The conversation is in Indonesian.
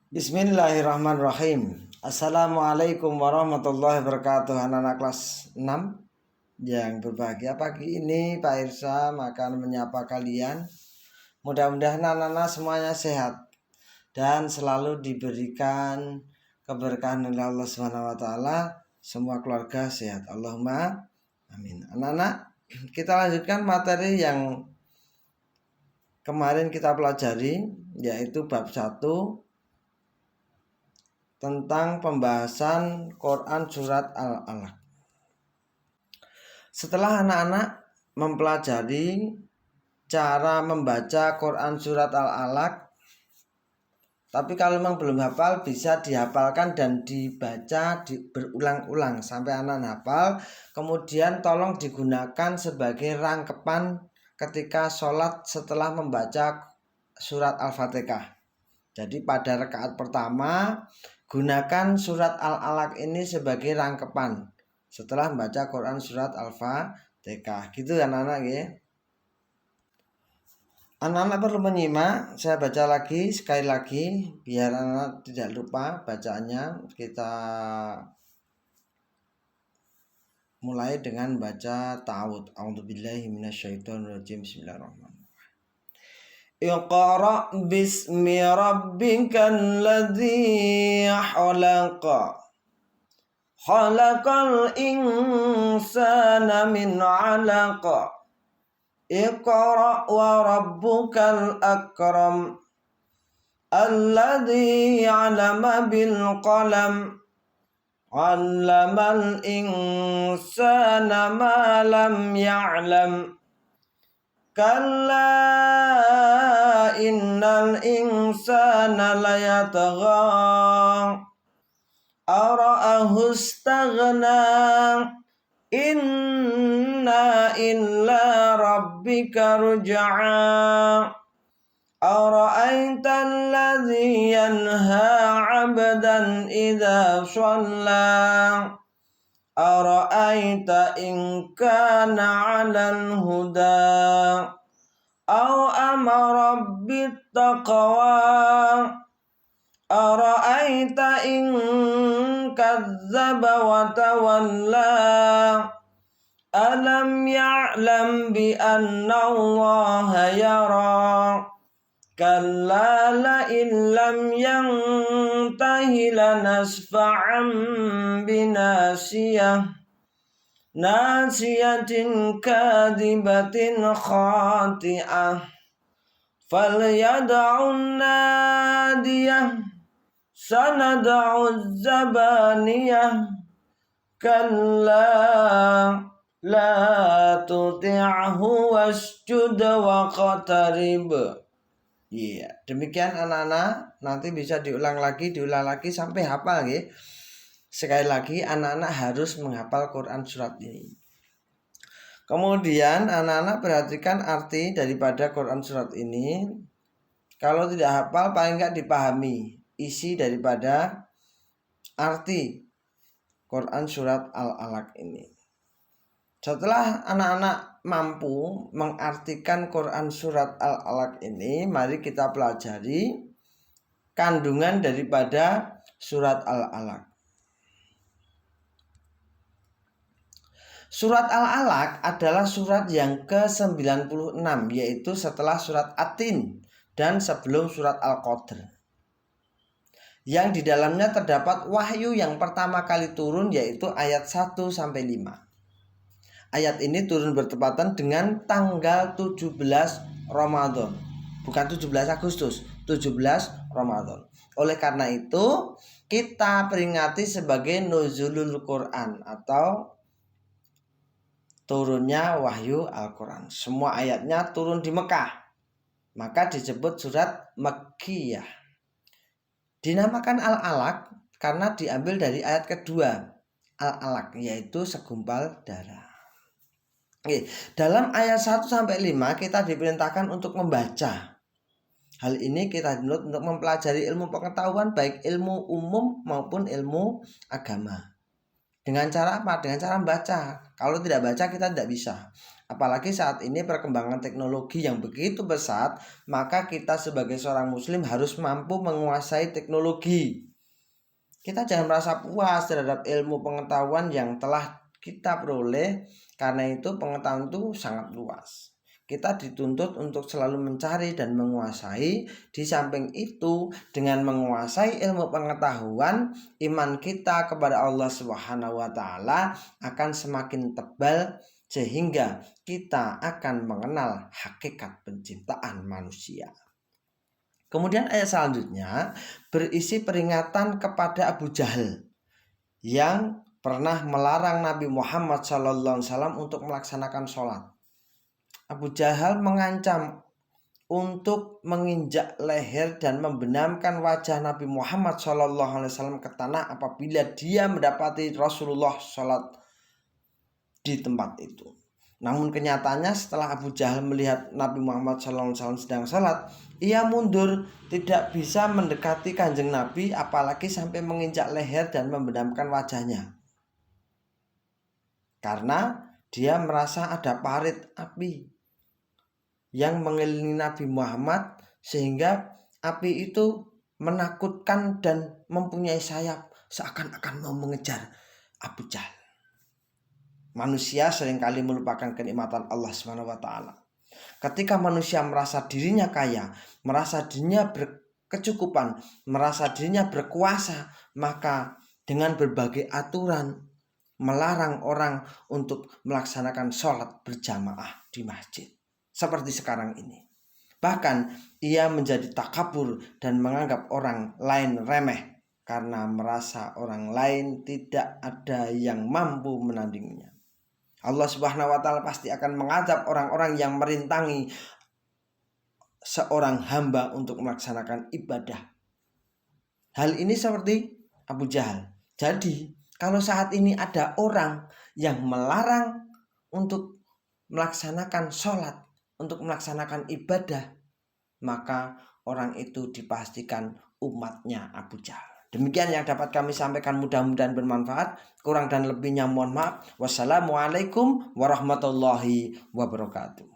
Bismillahirrahmanirrahim. Assalamualaikum warahmatullahi wabarakatuh. Anak-anak kelas 6 yang berbahagia pagi ini, Pak Irsa akan menyapa kalian. Mudah-mudahan anak-anak semuanya sehat dan selalu diberikan keberkahan oleh Allah Subhanahu wa taala, semua keluarga sehat. Allahumma amin. Anak-anak, kita lanjutkan materi yang kemarin kita pelajari, yaitu bab 1 tentang pembahasan Quran Surat Al-Alaq. Setelah anak-anak mempelajari cara membaca Quran Surat Al-Alaq, tapi kalau memang belum hafal bisa dihafalkan dan dibaca berulang-ulang sampai anak hafal. Kemudian tolong digunakan sebagai rangkepan ketika sholat setelah membaca surat Al-Fatihah. Jadi pada rakaat pertama gunakan surat Al-Alaq ini sebagai rangkepan setelah membaca Quran surat Al-Fatihah. Gitu anak-anak ya. Anak-anak perlu menyimak. Saya baca lagi sekali lagi biar anak tidak lupa bacaannya. Kita mulai dengan baca ta'awudz. A'udzubillahi minasyaitonirrajim. Bismillahirrahmanirrahim. Iqra' bismi rabbikal ladzi khalaq. Khalaqal insana min 'alaq. Iqra' wa rabbukal akram. Alladzi 'allama bil qalam. 'Allamal insana ma lam ya'lam. Kalla innal insana layatagha ara'ahu istaghna inna illa rabbika ruj'a ara'aita alladhi yanha 'abdan idza shalla ara'aita in kana 'alal huda aw amara bittaqwa ara'aita in kadzdzaba wa tawalla alam ya'lam bi anna Allaha yara kalla la illam yantahi lanasfa'an binasiyah nasiyatin kadibatin khati'ah falyad'un nadiyah sanad'u zabaniyah kalla la tuti'hu wasjud waqtarib. Iya, demikian anak-anak, nanti bisa diulang lagi sampai hafal ya. Sekali lagi anak-anak harus menghafal Quran surat ini. Kemudian anak-anak perhatikan arti daripada Quran surat ini. Kalau tidak hafal paling enggak dipahami isi daripada arti Quran surat Al-Alaq ini. Setelah anak-anak mampu mengartikan Quran surat Al-Alaq ini, mari kita pelajari kandungan daripada surat Al-Alaq. Surat Al-Alaq adalah surat yang ke-96, yaitu setelah surat At-Tin dan sebelum surat Al-Qadr. Yang di dalamnya terdapat wahyu yang pertama kali turun, yaitu ayat 1-5. Ayat ini turun bertepatan dengan tanggal 17 Ramadan. Bukan 17 Agustus, 17 Ramadan. Oleh karena itu, kita peringati sebagai nuzulul Quran atau turunnya wahyu Al-Quran. Semua ayatnya turun di Mekah, maka disebut surat Makkiyah. Dinamakan Al-Alaq karena diambil dari ayat kedua Al-Alaq, yaitu segumpal darah. Dalam ayat 1-5 kita diperintahkan untuk membaca. Hal ini kita dituntut untuk mempelajari ilmu pengetahuan, baik ilmu umum maupun ilmu agama. Dengan cara apa? Dengan cara membaca. Kalau tidak baca kita tidak bisa. Apalagi saat ini perkembangan teknologi yang begitu pesat, maka kita sebagai seorang muslim harus mampu menguasai teknologi. Kita jangan merasa puas terhadap ilmu pengetahuan yang telah kita peroleh, karena itu pengetahuan itu sangat luas. Kita dituntut untuk selalu mencari dan menguasai. Di samping itu, dengan menguasai ilmu pengetahuan, iman kita kepada Allah Subhanahu wa taala akan semakin tebal, sehingga kita akan mengenal hakikat penciptaan manusia. Kemudian ayat selanjutnya berisi peringatan kepada Abu Jahal yang pernah melarang Nabi Muhammad SAW untuk melaksanakan sholat. Abu Jahal mengancam untuk menginjak leher dan membenamkan wajah Nabi Muhammad SAW ke tanah apabila dia mendapati Rasulullah sholat di tempat itu. Namun kenyataannya setelah Abu Jahal melihat Nabi Muhammad SAW sedang sholat, ia mundur, tidak bisa mendekati kanjeng Nabi, apalagi sampai menginjak leher dan membenamkan wajahnya. Karena dia merasa ada parit api yang mengelilingi Nabi Muhammad, sehingga api itu menakutkan dan mempunyai sayap, seakan-akan mau mengejar Abu Jahal. Manusia seringkali melupakan kenikmatan Allah SWT. Ketika manusia merasa dirinya kaya, merasa dirinya berkecukupan, merasa dirinya berkuasa, maka dengan berbagai aturan melarang orang untuk melaksanakan sholat berjamaah di masjid. Seperti sekarang ini. Bahkan ia menjadi takabur dan menganggap orang lain remeh karena merasa orang lain tidak ada yang mampu menandinginya. Allah Subhanahu wa taala pasti akan mengazab orang-orang yang merintangi seorang hamba untuk melaksanakan ibadah. Hal ini seperti Abu Jahal. Jadi, kalau saat ini ada orang yang melarang untuk melaksanakan sholat, untuk melaksanakan ibadah, maka orang itu dipastikan umatnya Abu Jahal. Demikian yang dapat kami sampaikan, mudah-mudahan bermanfaat. Kurang dan lebihnya mohon maaf. Wassalamualaikum warahmatullahi wabarakatuh.